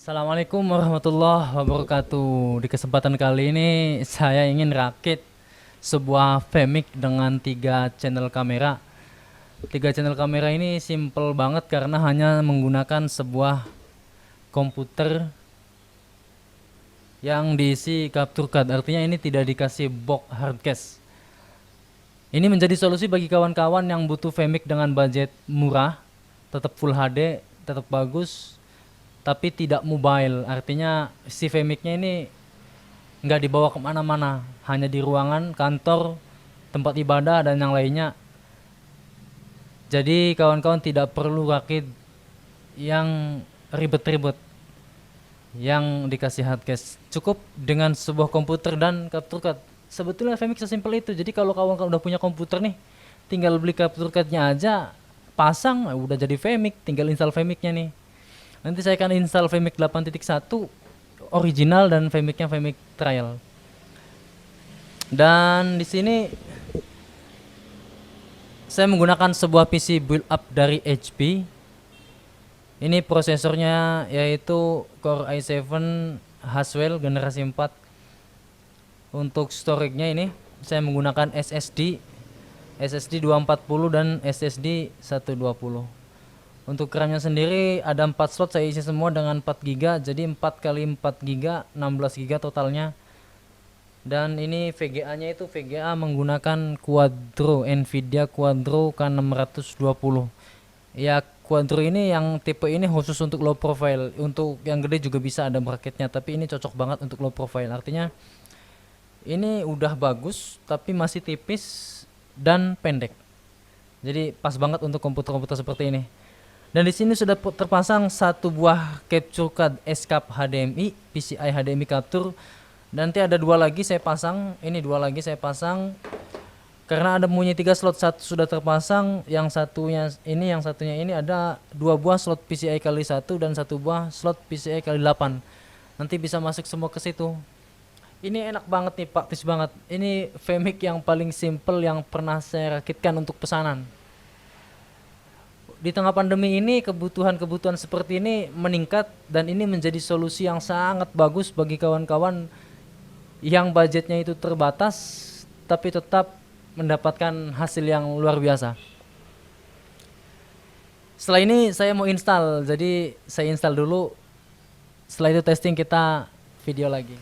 Assalamualaikum warahmatullahi wabarakatuh. Di kesempatan kali ini saya ingin rakit sebuah Vmic dengan tiga channel kamera. Tiga channel kamera ini simple banget karena hanya menggunakan sebuah komputer yang diisi capture card. Artinya ini tidak dikasih box hardcase. Ini menjadi solusi bagi kawan-kawan yang butuh Vmic dengan budget murah, tetap Full HD, tetap bagus, tapi tidak mobile. Artinya si Vmic-nya ini nggak dibawa kemana-mana, hanya di ruangan, kantor, tempat ibadah, dan yang lainnya. Jadi kawan-kawan tidak perlu rakit yang ribet-ribet, yang dikasih hardcase. Cukup dengan sebuah komputer dan capture card. Sebetulnya Vmic sesimpel itu. Jadi kalau kawan-kawan udah punya komputer nih, tinggal beli capture cardnya aja, pasang, udah jadi Vmic. Tinggal install Vmic-nya nih. Nanti saya akan install Vmic 8.1 original dan Vmic-nya Vmic trial. Dan di sini saya menggunakan sebuah PC build up dari HP. Ini prosesornya yaitu Core i7 Haswell generasi 4. Untuk storage-nya ini saya menggunakan SSD 240 dan SSD 120. Untuk RAM-nya sendiri ada 4 slot, saya isi semua dengan 4 GB, jadi 4 kali 4 GB 16 GB totalnya. Dan ini VGA-nya itu VGA menggunakan Quadro, Nvidia Quadro K620. Ya, Quadro ini yang tipe ini khusus untuk low profile. Untuk yang gede juga bisa ada bracketnya, tapi ini cocok banget untuk low profile. Artinya ini udah bagus tapi masih tipis dan pendek. Jadi pas banget untuk komputer-komputer seperti ini. Dan di sini sudah terpasang satu buah capture card escape HDMI, PCI HDMI capture. Nanti ada dua lagi saya pasang, ini dua lagi saya pasang. Karena ada punya 3 slot, satu sudah terpasang, yang satunya ini ada dua buah slot PCI kali 1 dan satu buah slot PCI kali 8. Nanti bisa masuk semua ke situ. Ini enak banget nih, praktis banget. Ini Vmic yang paling simple yang pernah saya rakitkan untuk pesanan. Di tengah pandemi ini kebutuhan-kebutuhan seperti ini meningkat dan ini menjadi solusi yang sangat bagus bagi kawan-kawan yang budgetnya itu terbatas tapi tetap mendapatkan hasil yang luar biasa. Setelah ini saya mau install, jadi saya install dulu. Setelah itu testing, kita video lagi.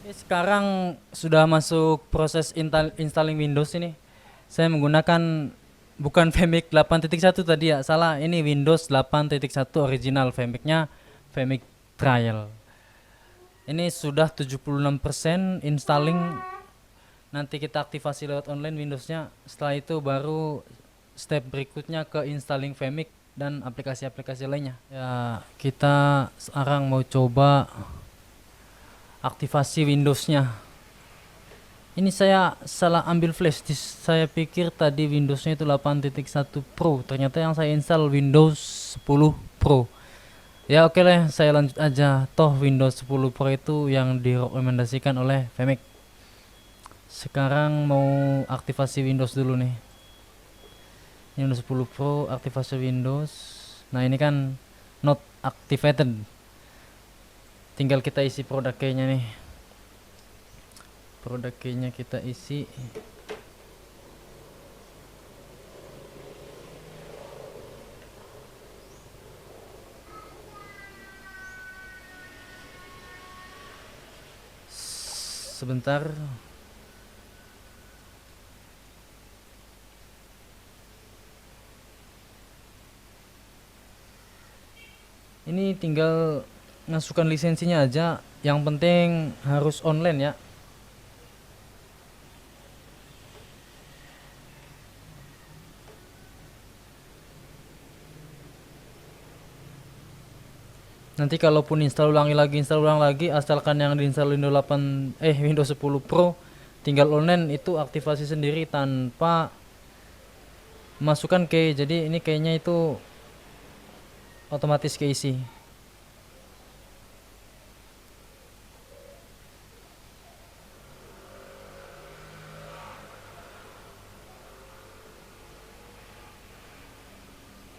Sekarang sudah masuk proses installing Windows ini. Saya menggunakan bukan Vmic 8.1 tadi ya, salah. Ini Windows 8.1 original, Vmic-nya Vmic Trial. Ini sudah 76% installing. Nanti kita aktifasi lewat online Windowsnya. Setelah itu baru step berikutnya ke installing Vmic dan aplikasi-aplikasi lainnya. Ya, kita sekarang mau coba aktivasi Windowsnya. Ini saya salah ambil flash disk. Saya pikir tadi Windowsnya itu 8.1 Pro. Ternyata yang saya install Windows 10 Pro. Ya oke lah, saya lanjut aja. Toh Windows 10 Pro itu yang direkomendasikan oleh Vmic. Sekarang mau aktivasi Windows dulu nih. Ini Windows 10 Pro, aktivasi Windows. Nah ini kan not activated. Tinggal kita isi produk key-nya nih. Produk key-nya kita isi. sebentar. Ini tinggal masukkan lisensinya aja, yang penting harus online ya. Nanti kalaupun install ulang lagi, asalkan yang diinstal Windows 8 Windows 10 Pro, tinggal online itu aktivasi sendiri tanpa masukkan key. Jadi ini kayaknya itu otomatis keisi.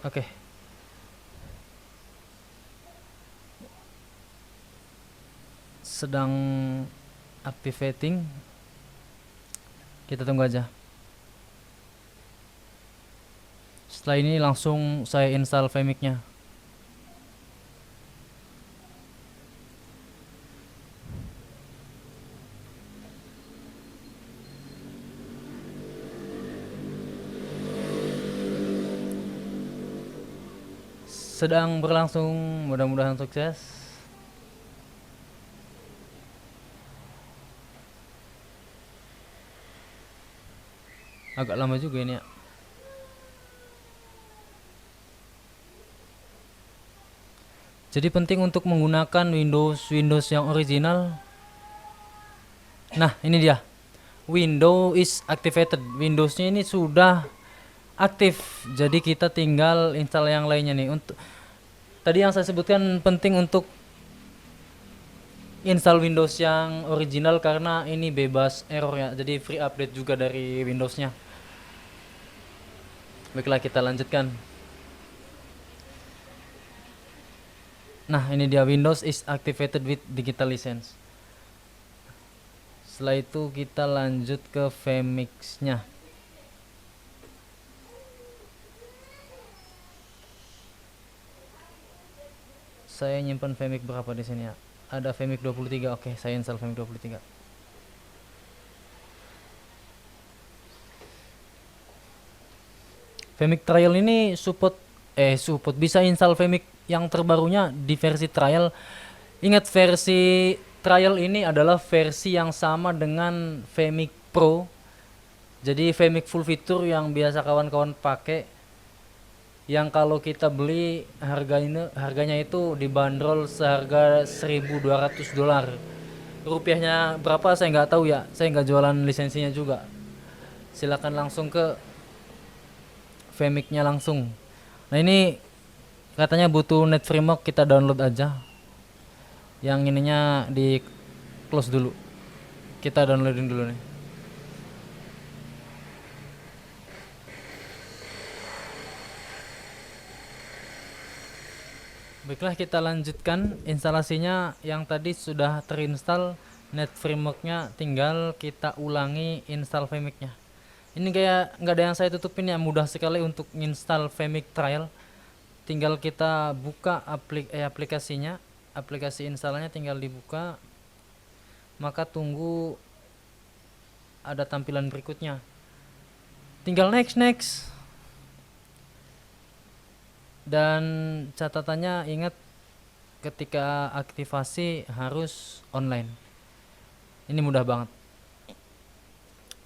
Oke. Sedang activating. Kita tunggu aja. Setelah ini langsung saya install Vmix-nya. Sedang berlangsung, mudah-mudahan sukses. Agak lama juga ini ya. Jadi penting untuk menggunakan Windows yang original. Nah, ini dia. Windows is activated. Windowsnya ini sudah aktif. Jadi kita tinggal install yang lainnya nih. Untuk tadi yang saya sebutkan penting untuk install Windows yang original karena ini bebas error ya. Jadi free update juga dari Windowsnya. Baiklah, kita lanjutkan. Nah, ini dia, Windows is activated with digital license. Setelah itu kita lanjut ke Vmix-nya. Saya nyimpan Vmix berapa di sini ya? Ada Vmix 23. Oke, saya install Vmix 23. Vmix trial ini support bisa install Vmix yang terbarunya di versi trial. Ingat, versi trial ini adalah versi yang sama dengan Vmix Pro. Jadi Vmix full fitur yang biasa kawan-kawan pakai, yang kalau kita beli harganya itu dibanderol seharga $1.200. Rupiahnya berapa saya nggak tahu ya, saya nggak jualan lisensinya juga. Silakan langsung ke Vmix-nya langsung. Nah, ini katanya butuh net framework, kita download aja. Yang ininya di close dulu. Kita downloadin dulu nih. Baiklah, kita lanjutkan instalasinya. Yang tadi sudah terinstall net framework-nya, tinggal kita ulangi install Vmix-nya. Ini kayak nggak ada yang saya tutupin ya, mudah sekali untuk install Vmix trial. Tinggal kita buka aplikasinya, aplikasi instalnya tinggal dibuka, maka tunggu ada tampilan berikutnya. Tinggal next. Dan catatannya, ingat ketika aktivasi harus online. Ini mudah banget.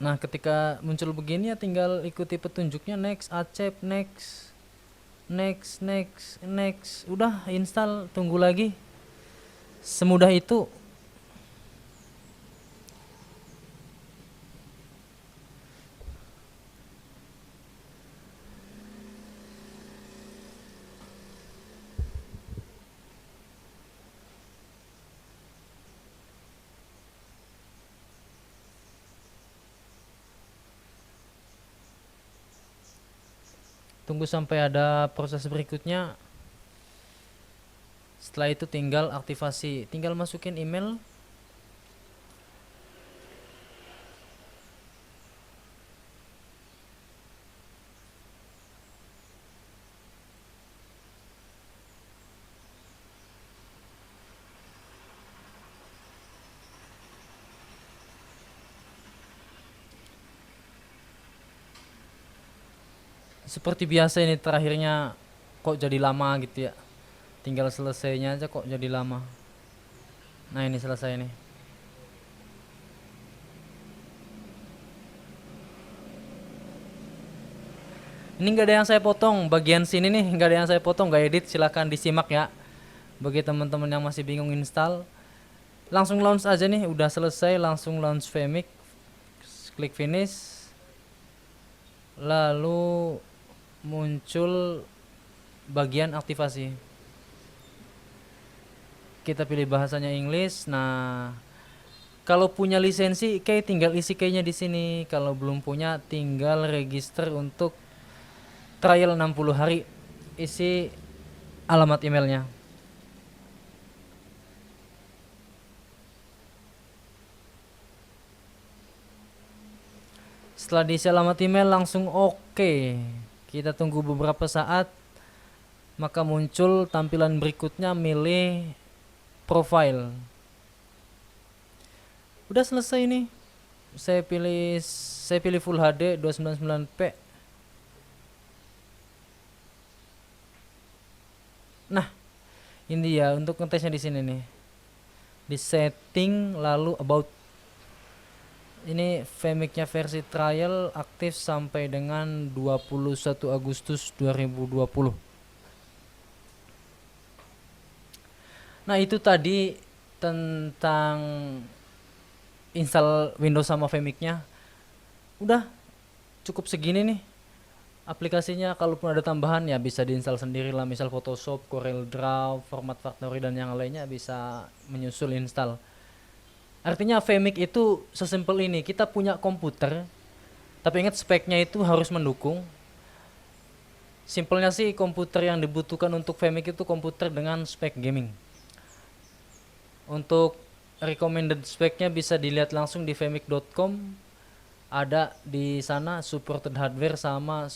Nah, ketika muncul begini ya tinggal ikuti petunjuknya, next, accept, next. Udah install, tunggu lagi. Semudah itu. Tunggu sampai ada proses berikutnya. Setelah itu tinggal aktivasi, tinggal masukin email. Seperti biasa ini terakhirnya kok jadi lama gitu ya. Tinggal selesainya aja kok jadi lama. Nah ini selesai nih. Ini nggak ada yang saya potong, bagian sini nih nggak ada yang saya potong, nggak edit, silahkan disimak ya. Bagi teman-teman yang masih bingung install, langsung launch aja nih, udah selesai langsung launch Vmic, klik finish, lalu muncul bagian aktivasi. Kita pilih bahasanya English. Nah, kalau punya lisensi key tinggal isi key-nya di sini. Kalau belum punya tinggal register untuk trial 60 hari. Isi alamat emailnya. Setelah diisi alamat email langsung oke. Kita tunggu beberapa saat, maka muncul tampilan berikutnya, milih profile. Udah selesai nih. Saya pilih Full HD 299p. Nah, ini ya untuk ngetesnya di sini nih. Di setting lalu about. Ini Vmic-nya versi trial aktif sampai dengan 21 Agustus 2020. Nah, itu tadi tentang install Windows sama Vmic-nya. Udah cukup segini nih. Aplikasinya kalaupun ada tambahan ya bisa diinstal sendiri lah, misal Photoshop, CorelDRAW, Format Factory dan yang lainnya bisa menyusul install. Artinya Vmic itu sesimpel ini, kita punya komputer, tapi ingat speknya itu harus mendukung. Simpelnya sih komputer yang dibutuhkan untuk Vmic itu komputer dengan spek gaming. Untuk recommended speknya bisa dilihat langsung di vmic.com. Ada di sana supported hardware sama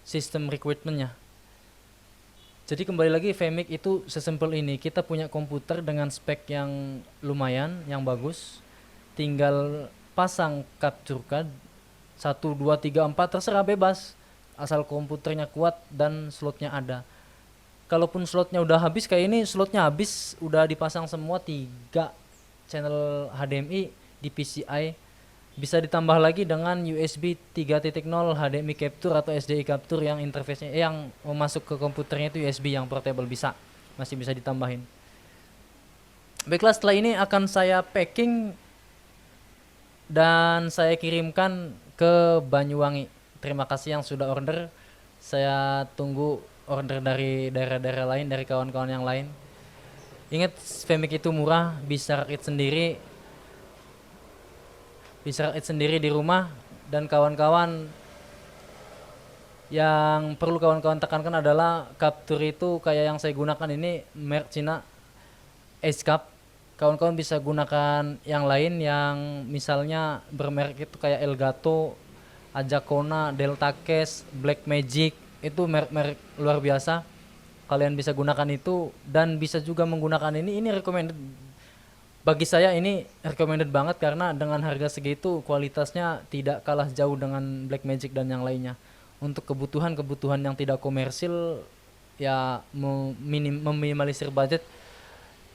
sistem requirementnya. Jadi kembali lagi Vmic itu sesimpel ini, kita punya komputer dengan spek yang lumayan, yang bagus, tinggal pasang capture card 1, 2, 3, 4 terserah bebas, asal komputernya kuat dan slotnya ada. Kalaupun slotnya udah habis kayak ini, slotnya habis udah dipasang semua 3 channel HDMI di PCI, bisa ditambah lagi dengan USB 3.0 HDMI capture atau SDI capture yang interface-nya yang masuk ke komputernya itu USB yang portable, masih bisa ditambahin. Baiklah, setelah ini akan saya packing dan saya kirimkan ke Banyuwangi. Terima kasih yang sudah order. Saya tunggu order dari daerah-daerah lain, dari kawan-kawan yang lain. Ingat, Vmic itu murah, bisa rakit sendiri di rumah. Dan kawan-kawan, yang perlu kawan-kawan tekankan adalah capture itu kayak yang saya gunakan ini merek Cina, Ace-Cap. Kawan-kawan bisa gunakan yang lain yang misalnya bermerek itu kayak Elgato, Ajakona, Delta Case, Blackmagic, itu merek-merek luar biasa. Kalian bisa gunakan itu dan bisa juga menggunakan ini recommended. Bagi saya ini recommended banget karena dengan harga segitu kualitasnya tidak kalah jauh dengan Blackmagic dan yang lainnya. Untuk kebutuhan yang tidak komersil ya, meminimalisir budget,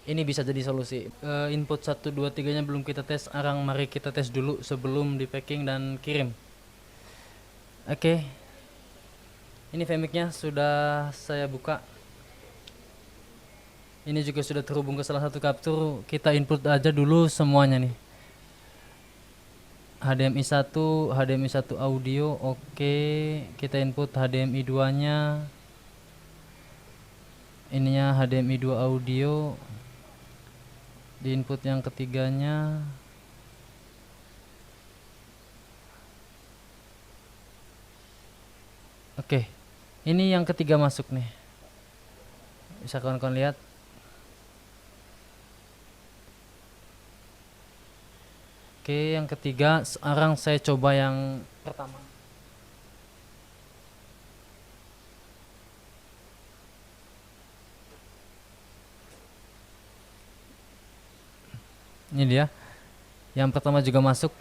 ini bisa jadi solusi. Input 1, 2, 3 nya belum kita tes, mari kita tes dulu sebelum di packing dan kirim. Oke. Ini Vmic-nya sudah saya buka. Ini juga sudah terhubung ke salah satu capture. Kita input aja dulu semuanya nih. HDMI 1 audio, oke. Kita input HDMI 2 nya. Ininya HDMI 2 audio. Di input yang ketiganya. Oke. Ini yang ketiga masuk nih. Bisa kawan-kawan lihat. Oke, yang ketiga. Sekarang saya coba yang pertama. Ini dia. Yang pertama juga masuk.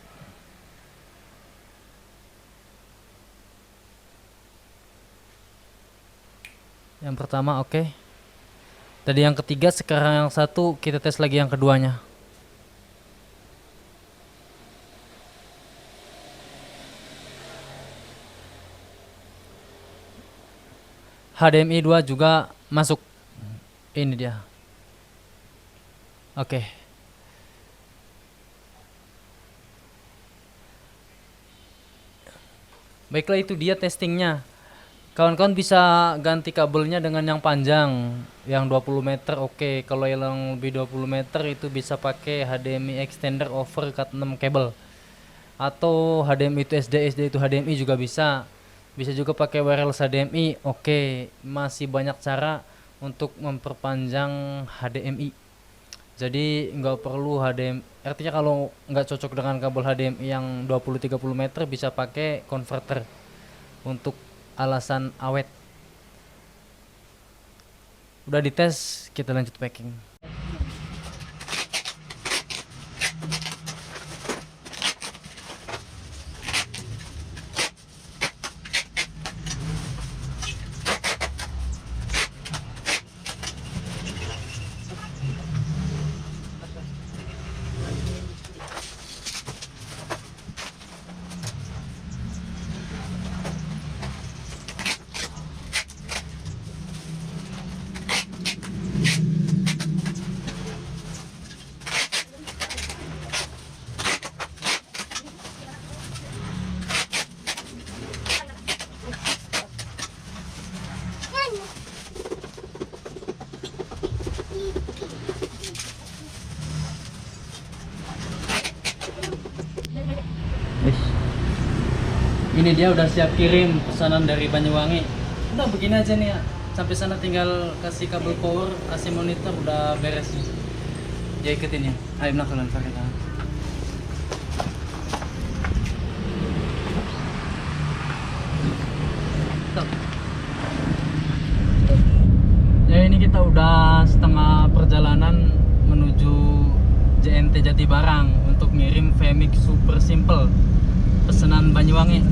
Yang pertama oke. Tadi yang ketiga, sekarang yang satu kita tes lagi yang keduanya. HDMI 2 juga masuk. Ini dia. Oke. Baiklah, itu dia testingnya. Kawan-kawan bisa ganti kabelnya dengan yang panjang, yang 20 meter oke. Kalau yang lebih 20 meter itu bisa pakai HDMI extender over Cat 6 kabel. Atau HDMI itu SD itu HDMI juga bisa. Bisa juga pakai wireless HDMI. Oke, masih banyak cara untuk memperpanjang HDMI. Jadi nggak perlu HDMI. Artinya kalau nggak cocok dengan kabel HDMI yang 20-30 meter, bisa pakai converter untuk alasan awet. Udah dites, kita lanjut packing. Ini dia udah siap kirim pesanan dari Banyuwangi. Udah begini aja nih ya. Sampai sana tinggal kasih kabel power, AC monitor udah beres. Ya ikutin ya. Ayo nakalan pakai tangan. Ya ini kita udah setengah perjalanan menuju JNT Jatibarang untuk ngirim VMix Super Simple pesanan Banyuwangi.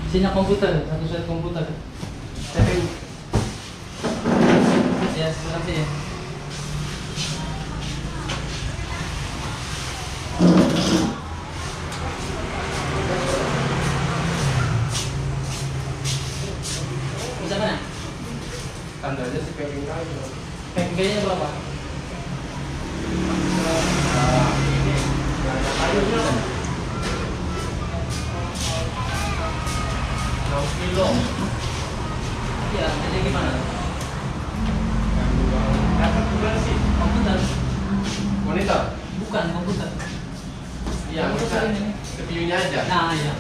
Isinya komputer, satu set komputer, CPU. Ya, terima kasih ya. Bisa mana? Tanda aja si packing kayu. Packing kayaknya berapa? Ini ada kayunya. 6 kilo. Iya, jadi gimana? Dapat bulan sih. Komputer? Monitor? Bukan komputer. Iya, monitor. CPU-nya aja. Nah, iya.